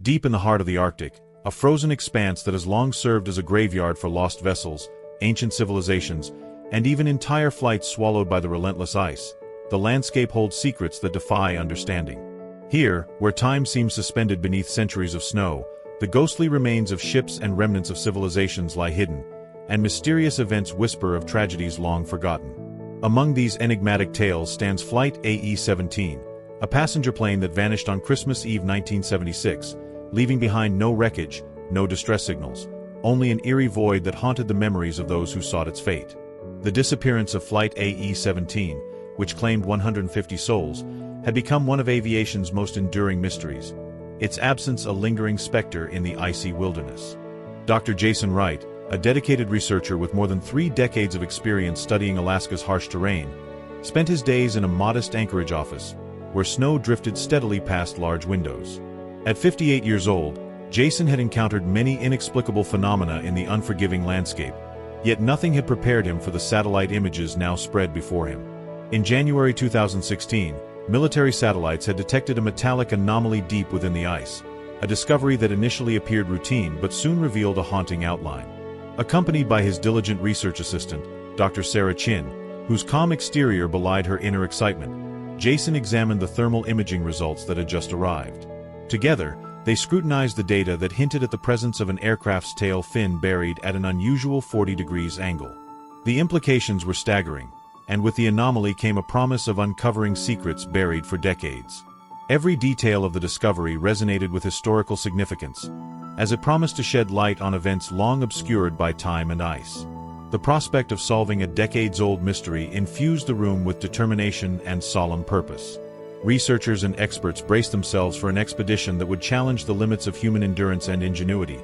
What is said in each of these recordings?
Deep in the heart of the Arctic, a frozen expanse that has long served as a graveyard for lost vessels, ancient civilizations, and even entire flights swallowed by the relentless ice, the landscape holds secrets that defy understanding. Here, where time seems suspended beneath centuries of snow, the ghostly remains of ships and remnants of civilizations lie hidden, and mysterious events whisper of tragedies long forgotten. Among these enigmatic tales stands Flight AE-17, a passenger plane that vanished on Christmas Eve 1976, leaving behind no wreckage, no distress signals, only an eerie void that haunted the memories of those who sought its fate. The disappearance of Flight AE-17, which claimed 150 souls, had become one of aviation's most enduring mysteries, its absence a lingering specter in the icy wilderness. Dr. Jason Wright, a dedicated researcher with more than 3 decades of experience studying Alaska's harsh terrain, spent his days in a modest Anchorage office, where snow drifted steadily past large windows. At 58 years old, Jason had encountered many inexplicable phenomena in the unforgiving landscape, yet nothing had prepared him for the satellite images now spread before him. In January 2016, military satellites had detected a metallic anomaly deep within the ice, a discovery that initially appeared routine but soon revealed a haunting outline. Accompanied by his diligent research assistant, Dr. Sarah Chin, whose calm exterior belied her inner excitement, Jason examined the thermal imaging results that had just arrived. Together, they scrutinized the data that hinted at the presence of an aircraft's tail fin buried at an unusual 40 degrees angle. The implications were staggering, and with the anomaly came a promise of uncovering secrets buried for decades. Every detail of the discovery resonated with historical significance, as it promised to shed light on events long obscured by time and ice. The prospect of solving a decades-old mystery infused the room with determination and solemn purpose. Researchers and experts braced themselves for an expedition that would challenge the limits of human endurance and ingenuity,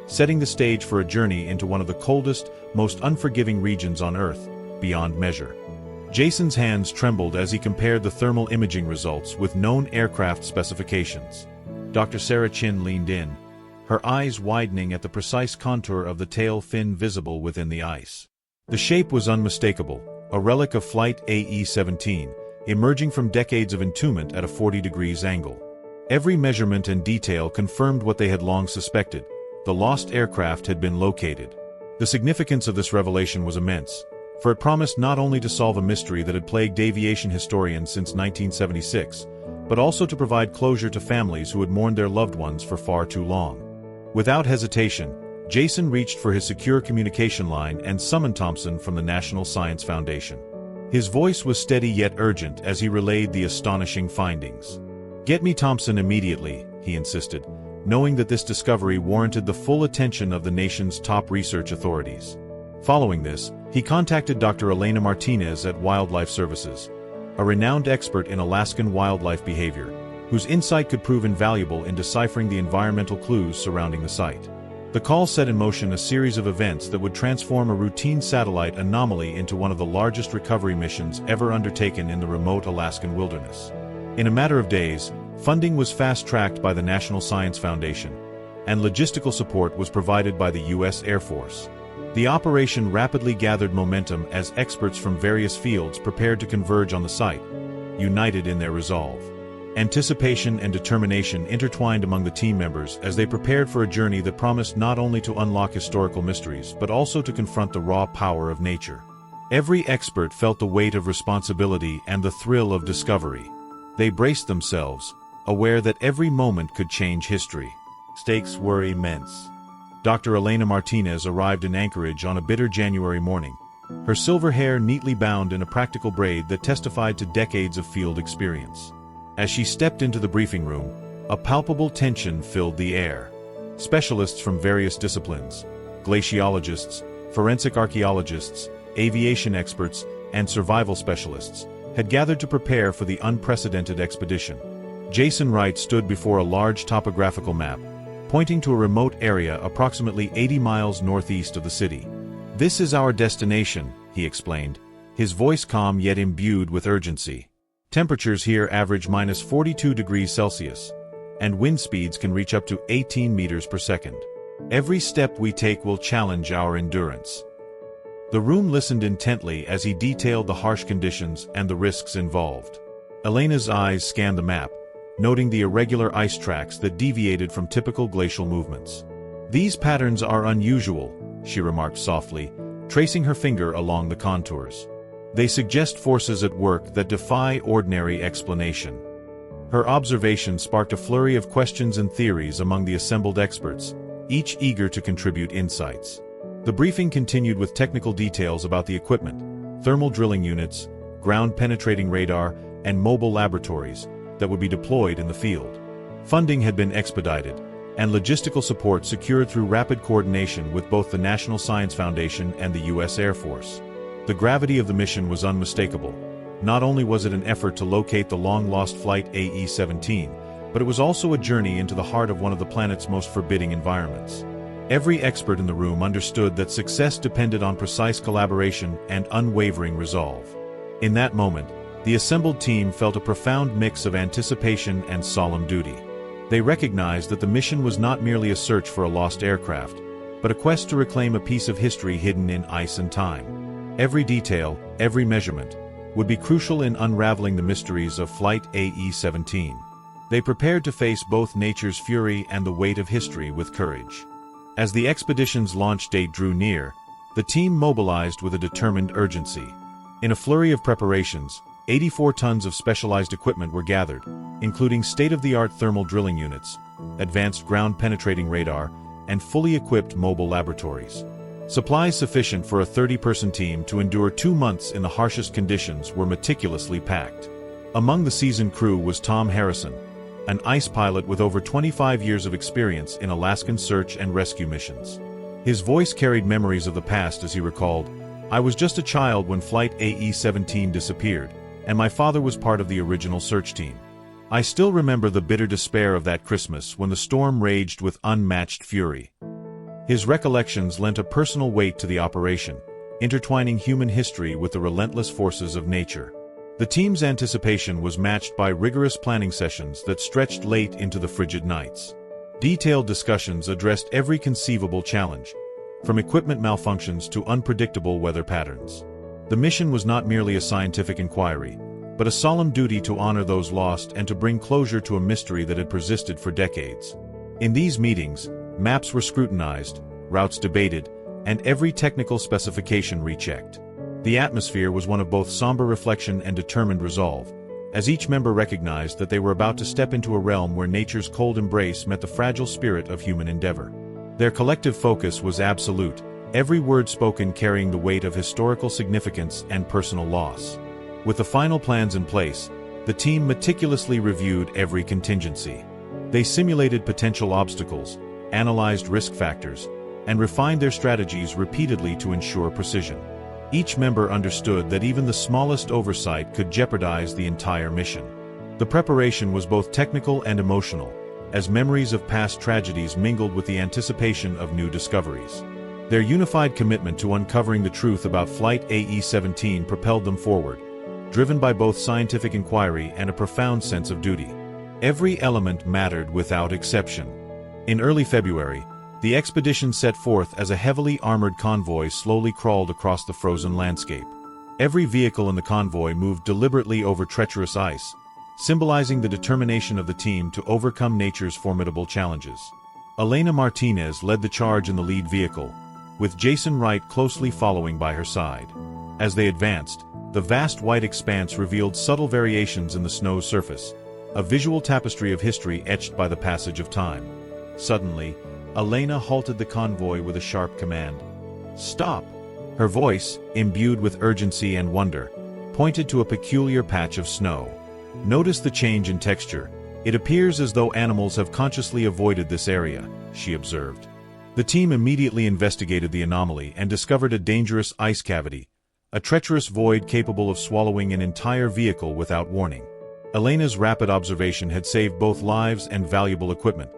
setting the stage for a journey into one of the coldest, most unforgiving regions on Earth, beyond measure. Jason's hands trembled as he compared the thermal imaging results with known aircraft specifications. Dr. Sarah Chin leaned in, her eyes widening at the precise contour of the tail fin visible within the ice. The shape was unmistakable, a relic of Flight AE-17, emerging from decades of entombment at a 40 degrees angle. Every measurement and detail confirmed what they had long suspected: the lost aircraft had been located. The significance of this revelation was immense, for it promised not only to solve a mystery that had plagued aviation historians since 1976, but also to provide closure to families who had mourned their loved ones for far too long. Without hesitation, Jason reached for his secure communication line and summoned Thompson from the National Science Foundation. His voice was steady yet urgent as he relayed the astonishing findings. "Get me Thompson immediately," he insisted, knowing that this discovery warranted the full attention of the nation's top research authorities. Following this, he contacted Dr. Elena Martinez at Wildlife Services, a renowned expert in Alaskan wildlife behavior, whose insight could prove invaluable in deciphering the environmental clues surrounding the site. The call set in motion a series of events that would transform a routine satellite anomaly into one of the largest recovery missions ever undertaken in the remote Alaskan wilderness. In a matter of days, funding was fast-tracked by the National Science Foundation, and logistical support was provided by the U.S. Air Force. The operation rapidly gathered momentum as experts from various fields prepared to converge on the site, united in their resolve. Anticipation and determination intertwined among the team members as they prepared for a journey that promised not only to unlock historical mysteries but also to confront the raw power of nature. Every expert felt the weight of responsibility and the thrill of discovery. They braced themselves, aware that every moment could change history. Stakes were immense. Dr. Elena Martinez arrived in Anchorage on a bitter January morning, her silver hair neatly bound in a practical braid that testified to decades of field experience. As she stepped into the briefing room, a palpable tension filled the air. Specialists from various disciplines, glaciologists, forensic archaeologists, aviation experts, and survival specialists, had gathered to prepare for the unprecedented expedition. Jason Wright stood before a large topographical map, pointing to a remote area approximately 80 miles northeast of the city. "This is our destination," he explained, his voice calm yet imbued with urgency. "Temperatures here average -42 degrees Celsius, and wind speeds can reach up to 18 meters per second. Every step we take will challenge our endurance." The room listened intently as he detailed the harsh conditions and the risks involved. Elena's eyes scanned the map, noting the irregular ice tracks that deviated from typical glacial movements. "These patterns are unusual," she remarked softly, tracing her finger along the contours. "They suggest forces at work that defy ordinary explanation." Her observation sparked a flurry of questions and theories among the assembled experts, each eager to contribute insights. The briefing continued with technical details about the equipment, thermal drilling units, ground-penetrating radar, and mobile laboratories that would be deployed in the field. Funding had been expedited, and logistical support secured through rapid coordination with both the National Science Foundation and the U.S. Air Force. The gravity of the mission was unmistakable. Not only was it an effort to locate the long-lost flight AE-17, but it was also a journey into the heart of one of the planet's most forbidding environments. Every expert in the room understood that success depended on precise collaboration and unwavering resolve. In that moment, the assembled team felt a profound mix of anticipation and solemn duty. They recognized that the mission was not merely a search for a lost aircraft, but a quest to reclaim a piece of history hidden in ice and time. Every detail, every measurement, would be crucial in unraveling the mysteries of Flight AE-17. They prepared to face both nature's fury and the weight of history with courage. As the expedition's launch date drew near, the team mobilized with a determined urgency. In a flurry of preparations, 84 tons of specialized equipment were gathered, including state-of-the-art thermal drilling units, advanced ground-penetrating radar, and fully equipped mobile laboratories. Supplies sufficient for a 30-person team to endure 2 months in the harshest conditions were meticulously packed. Among the seasoned crew was Tom Harrison, an ice pilot with over 25 years of experience in Alaskan search and rescue missions. His voice carried memories of the past as he recalled, "I was just a child when Flight AE-17 disappeared, and my father was part of the original search team. I still remember the bitter despair of that Christmas when the storm raged with unmatched fury." His recollections lent a personal weight to the operation, intertwining human history with the relentless forces of nature. The team's anticipation was matched by rigorous planning sessions that stretched late into the frigid nights. Detailed discussions addressed every conceivable challenge, from equipment malfunctions to unpredictable weather patterns. The mission was not merely a scientific inquiry, but a solemn duty to honor those lost and to bring closure to a mystery that had persisted for decades. In these meetings, maps were scrutinized, routes debated, and every technical specification rechecked. The atmosphere was one of both somber reflection and determined resolve, as each member recognized that they were about to step into a realm where nature's cold embrace met the fragile spirit of human endeavor. Their collective focus was absolute, every word spoken carrying the weight of historical significance and personal loss. With the final plans in place, the team meticulously reviewed every contingency. They simulated potential obstacles, analyzed risk factors, and refined their strategies repeatedly to ensure precision. Each member understood that even the smallest oversight could jeopardize the entire mission. The preparation was both technical and emotional, as memories of past tragedies mingled with the anticipation of new discoveries. Their unified commitment to uncovering the truth about Flight AE-17 propelled them forward, driven by both scientific inquiry and a profound sense of duty. Every element mattered without exception. In early February, the expedition set forth as a heavily armored convoy slowly crawled across the frozen landscape. Every vehicle in the convoy moved deliberately over treacherous ice, symbolizing the determination of the team to overcome nature's formidable challenges. Elena Martinez led the charge in the lead vehicle, with Jason Wright closely following by her side. As they advanced, the vast white expanse revealed subtle variations in the snow's surface, a visual tapestry of history etched by the passage of time. Suddenly, Elena halted the convoy with a sharp command. "Stop!" Her voice, imbued with urgency and wonder, pointed to a peculiar patch of snow. "Notice the change in texture. It appears as though animals have consciously avoided this area," she observed. The team immediately investigated the anomaly and discovered a dangerous ice cavity, a treacherous void capable of swallowing an entire vehicle without warning. Elena's rapid observation had saved both lives and valuable equipment,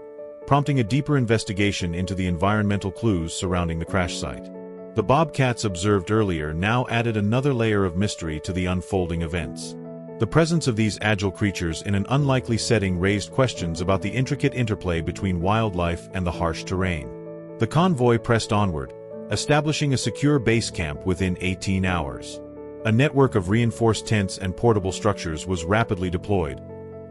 prompting a deeper investigation into the environmental clues surrounding the crash site. The bobcats observed earlier now added another layer of mystery to the unfolding events. The presence of these agile creatures in an unlikely setting raised questions about the intricate interplay between wildlife and the harsh terrain. The convoy pressed onward, establishing a secure base camp within 18 hours. A network of reinforced tents and portable structures was rapidly deployed,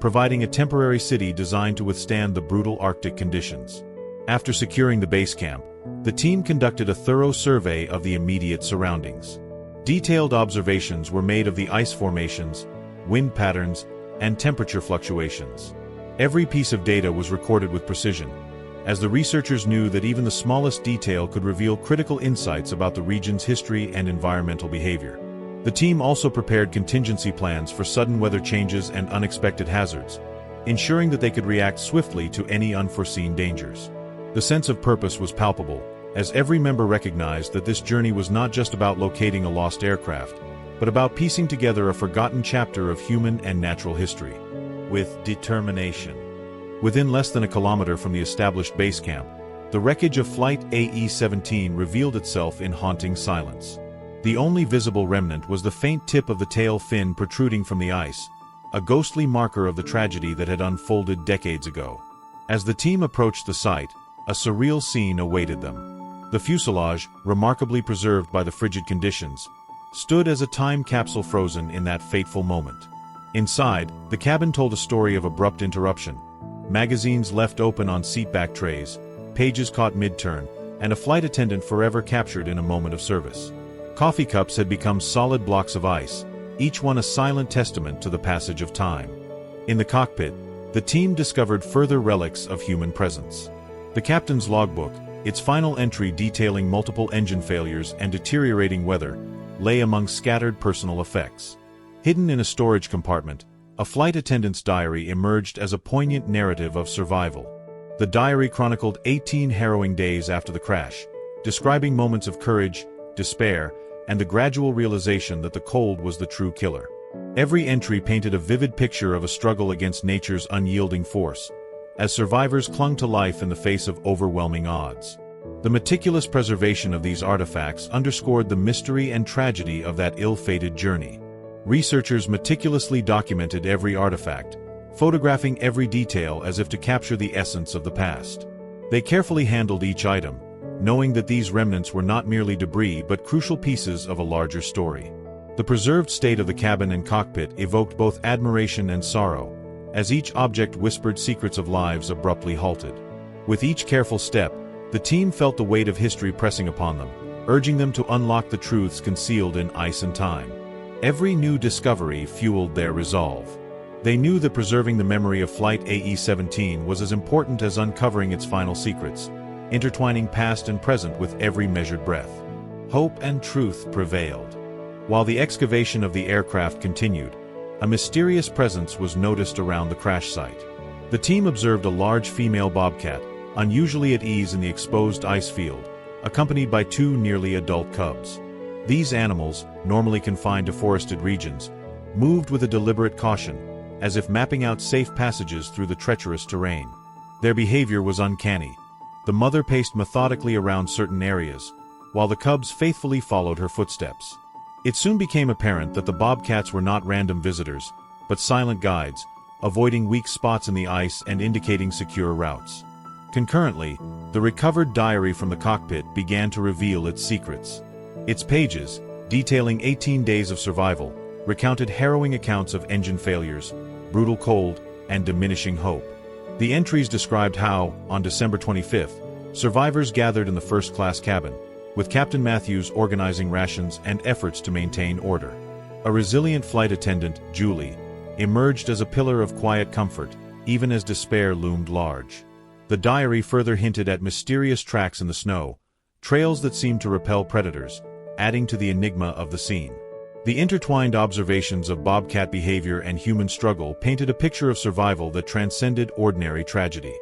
providing a temporary city designed to withstand the brutal Arctic conditions. After securing the base camp, the team conducted a thorough survey of the immediate surroundings. Detailed observations were made of the ice formations, wind patterns, and temperature fluctuations. Every piece of data was recorded with precision, as the researchers knew that even the smallest detail could reveal critical insights about the region's history and environmental behavior. The team also prepared contingency plans for sudden weather changes and unexpected hazards, ensuring that they could react swiftly to any unforeseen dangers. The sense of purpose was palpable, as every member recognized that this journey was not just about locating a lost aircraft, but about piecing together a forgotten chapter of human and natural history. With determination. Within less than a kilometer from the established base camp, the wreckage of Flight AE-17 revealed itself in haunting silence. The only visible remnant was the faint tip of the tail fin protruding from the ice, a ghostly marker of the tragedy that had unfolded decades ago. As the team approached the site, a surreal scene awaited them. The fuselage, remarkably preserved by the frigid conditions, stood as a time capsule frozen in that fateful moment. Inside, the cabin told a story of abrupt interruption. Magazines left open on seatback trays, pages caught mid-turn, and a flight attendant forever captured in a moment of service. Coffee cups had become solid blocks of ice, each one a silent testament to the passage of time. In the cockpit, the team discovered further relics of human presence. The captain's logbook, its final entry detailing multiple engine failures and deteriorating weather, lay among scattered personal effects. Hidden in a storage compartment, a flight attendant's diary emerged as a poignant narrative of survival. The diary chronicled 18 harrowing days after the crash, describing moments of courage, despair, and the gradual realization that the cold was the true killer. Every entry painted a vivid picture of a struggle against nature's unyielding force, as survivors clung to life in the face of overwhelming odds. The meticulous preservation of these artifacts underscored the mystery and tragedy of that ill-fated journey. Researchers meticulously documented every artifact, photographing every detail as if to capture the essence of the past. They carefully handled each item, knowing that these remnants were not merely debris but crucial pieces of a larger story. The preserved state of the cabin and cockpit evoked both admiration and sorrow, as each object whispered secrets of lives abruptly halted. With each careful step, the team felt the weight of history pressing upon them, urging them to unlock the truths concealed in ice and time. Every new discovery fueled their resolve. They knew that preserving the memory of Flight AE-17 was as important as uncovering its final secrets, intertwining past and present with every measured breath. Hope and truth prevailed. While the excavation of the aircraft continued, a mysterious presence was noticed around the crash site. The team observed a large female bobcat, unusually at ease in the exposed ice field, accompanied by two nearly adult cubs. These animals, normally confined to forested regions, moved with a deliberate caution, as if mapping out safe passages through the treacherous terrain. Their behavior was uncanny. The mother paced methodically around certain areas, while the cubs faithfully followed her footsteps. It soon became apparent that the bobcats were not random visitors, but silent guides, avoiding weak spots in the ice and indicating secure routes. Concurrently, the recovered diary from the cockpit began to reveal its secrets. Its pages, detailing 18 days of survival, recounted harrowing accounts of engine failures, brutal cold, and diminishing hope. The entries described how, on December 25th, survivors gathered in the first-class cabin, with Captain Matthews organizing rations and efforts to maintain order. A resilient flight attendant, Julie, emerged as a pillar of quiet comfort, even as despair loomed large. The diary further hinted at mysterious tracks in the snow, trails that seemed to repel predators, adding to the enigma of the scene. The intertwined observations of bobcat behavior and human struggle painted a picture of survival that transcended ordinary tragedy.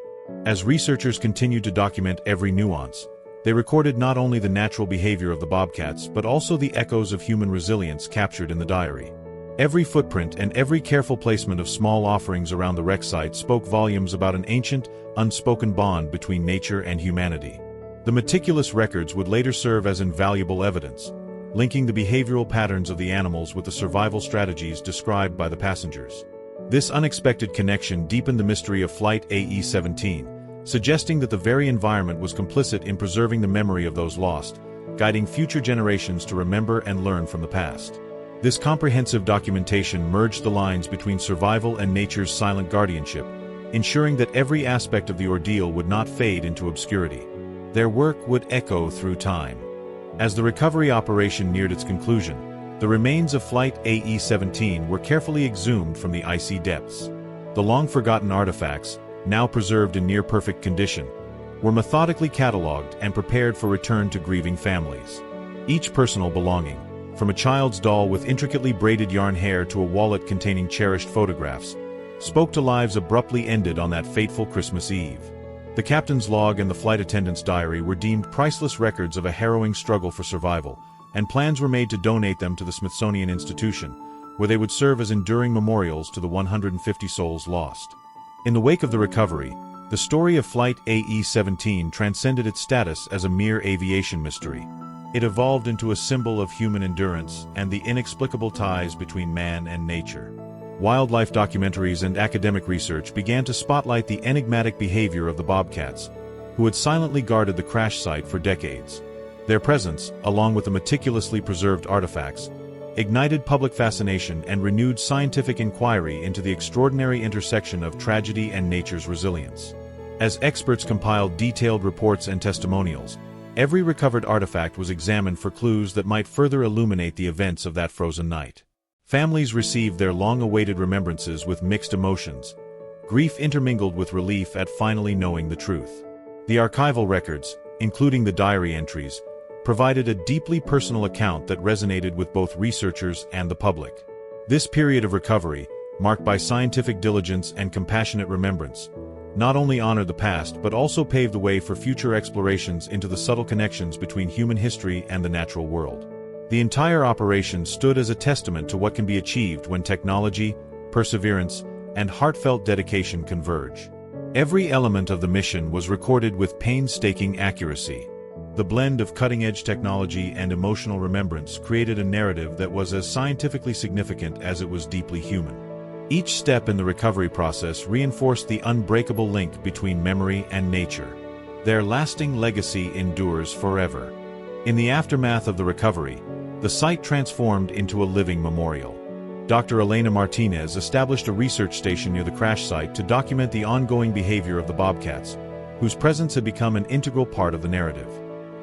As researchers continued to document every nuance, they recorded not only the natural behavior of the bobcats but also the echoes of human resilience captured in the diary. Every footprint and every careful placement of small offerings around the wreck site spoke volumes about an ancient, unspoken bond between nature and humanity. The meticulous records would later serve as invaluable evidence, linking the behavioral patterns of the animals with the survival strategies described by the passengers. This unexpected connection deepened the mystery of Flight AE-17, suggesting that the very environment was complicit in preserving the memory of those lost, guiding future generations to remember and learn from the past. This comprehensive documentation merged the lines between survival and nature's silent guardianship, ensuring that every aspect of the ordeal would not fade into obscurity. Their work would echo through time. As the recovery operation neared its conclusion, the remains of Flight AE-17 were carefully exhumed from the icy depths. The long-forgotten artifacts, now preserved in near-perfect condition, were methodically catalogued and prepared for return to grieving families. Each personal belonging, from a child's doll with intricately braided yarn hair to a wallet containing cherished photographs, spoke to lives abruptly ended on that fateful Christmas Eve. The captain's log and the flight attendant's diary were deemed priceless records of a harrowing struggle for survival, and plans were made to donate them to the Smithsonian Institution, where they would serve as enduring memorials to the 150 souls lost. In the wake of the recovery, the story of Flight AE-17 transcended its status as a mere aviation mystery. It evolved into a symbol of human endurance and the inexplicable ties between man and nature. Wildlife documentaries and academic research began to spotlight the enigmatic behavior of the bobcats, who had silently guarded the crash site for decades. Their presence, along with the meticulously preserved artifacts, ignited public fascination and renewed scientific inquiry into the extraordinary intersection of tragedy and nature's resilience. As experts compiled detailed reports and testimonials, every recovered artifact was examined for clues that might further illuminate the events of that frozen night. Families received their long-awaited remembrances with mixed emotions, grief intermingled with relief at finally knowing the truth. The archival records, including the diary entries, provided a deeply personal account that resonated with both researchers and the public. This period of recovery, marked by scientific diligence and compassionate remembrance, not only honored the past but also paved the way for future explorations into the subtle connections between human history and the natural world. The entire operation stood as a testament to what can be achieved when technology, perseverance, and heartfelt dedication converge. Every element of the mission was recorded with painstaking accuracy. The blend of cutting-edge technology and emotional remembrance created a narrative that was as scientifically significant as it was deeply human. Each step in the recovery process reinforced the unbreakable link between memory and nature. Their lasting legacy endures forever. In the aftermath of the recovery, the site transformed into a living memorial. Dr. Elena Martinez established a research station near the crash site to document the ongoing behavior of the bobcats, whose presence had become an integral part of the narrative.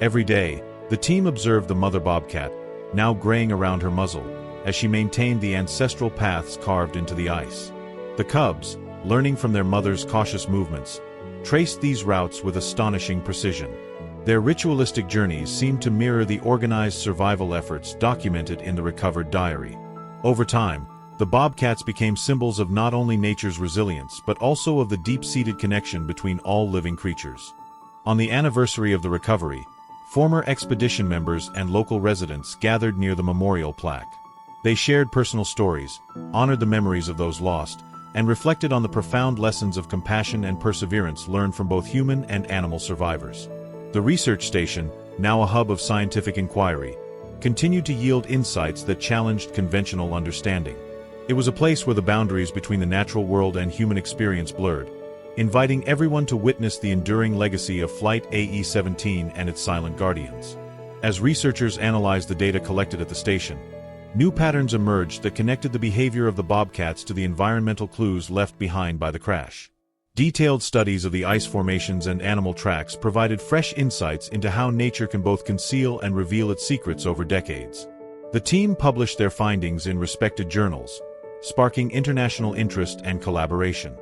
Every day, the team observed the mother bobcat, now graying around her muzzle, as she maintained the ancestral paths carved into the ice. The cubs, learning from their mother's cautious movements, traced these routes with astonishing precision. Their ritualistic journeys seemed to mirror the organized survival efforts documented in the recovered diary. Over time, the bobcats became symbols of not only nature's resilience but also of the deep-seated connection between all living creatures. On the anniversary of the recovery, former expedition members and local residents gathered near the memorial plaque. They shared personal stories, honored the memories of those lost, and reflected on the profound lessons of compassion and perseverance learned from both human and animal survivors. The research station, now a hub of scientific inquiry, continued to yield insights that challenged conventional understanding. It was a place where the boundaries between the natural world and human experience blurred, inviting everyone to witness the enduring legacy of Flight AE-17 and its silent guardians. As researchers analyzed the data collected at the station, new patterns emerged that connected the behavior of the bobcats to the environmental clues left behind by the crash. Detailed studies of the ice formations and animal tracks provided fresh insights into how nature can both conceal and reveal its secrets over decades. The team published their findings in respected journals, sparking international interest and collaboration.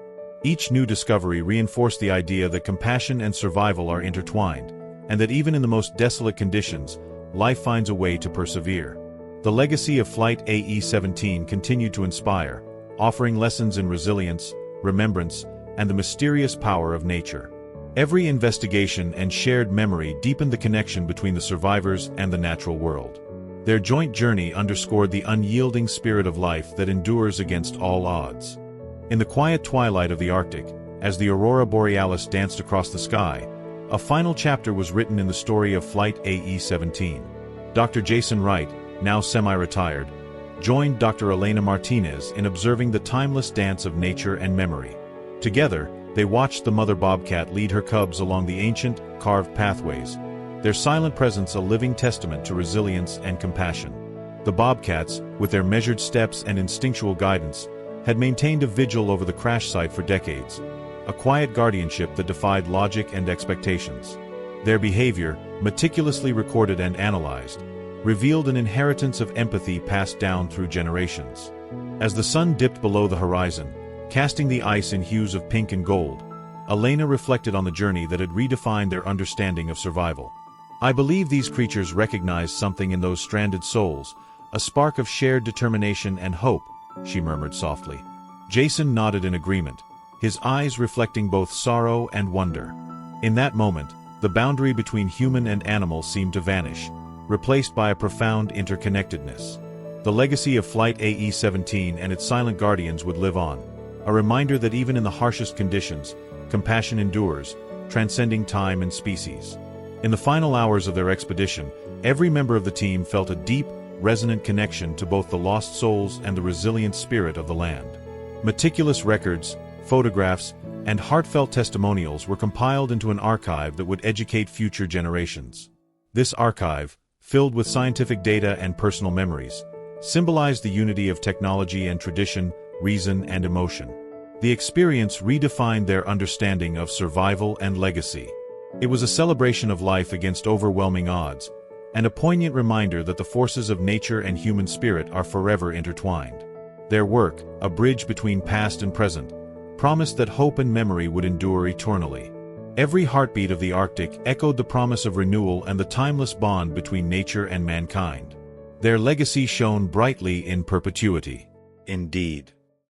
Each new discovery reinforced the idea that compassion and survival are intertwined, and that even in the most desolate conditions, life finds a way to persevere. The legacy of Flight AE-17 continued to inspire, offering lessons in resilience, remembrance, and the mysterious power of nature. Every investigation and shared memory deepened the connection between the survivors and the natural world. Their joint journey underscored the unyielding spirit of life that endures against all odds. In the quiet twilight of the Arctic, as the aurora borealis danced across the sky, a final chapter was written in the story of Flight AE-17. Dr. Jason Wright, now semi-retired, joined Dr. Elena Martinez in observing the timeless dance of nature and memory. Together, they watched the mother bobcat lead her cubs along the ancient, carved pathways, their silent presence a living testament to resilience and compassion. The bobcats, with their measured steps and instinctual guidance, had maintained a vigil over the crash site for decades, a quiet guardianship that defied logic and expectations. Their behavior, meticulously recorded and analyzed, revealed an inheritance of empathy passed down through generations. As the sun dipped below the horizon, casting the ice in hues of pink and gold, Elena reflected on the journey that had redefined their understanding of survival. "I believe these creatures recognized something in those stranded souls, a spark of shared determination and hope," she murmured softly. Jason nodded in agreement, his eyes reflecting both sorrow and wonder. In that moment, the boundary between human and animal seemed to vanish, replaced by a profound interconnectedness. The legacy of Flight AE-17 and its silent guardians would live on, a reminder that even in the harshest conditions, compassion endures, transcending time and species. In the final hours of their expedition, every member of the team felt a deep, resonant connection to both the lost souls and the resilient spirit of the land. Meticulous records, photographs, and heartfelt testimonials were compiled into an archive that would educate future generations. This archive, filled with scientific data and personal memories, symbolized the unity of technology and tradition, reason and emotion. The experience redefined their understanding of survival and legacy. It was a celebration of life against overwhelming odds, and a poignant reminder that the forces of nature and human spirit are forever intertwined. Their work, a bridge between past and present, promised that hope and memory would endure eternally. Every heartbeat of the Arctic echoed the promise of renewal and the timeless bond between nature and mankind. Their legacy shone brightly in perpetuity. Indeed.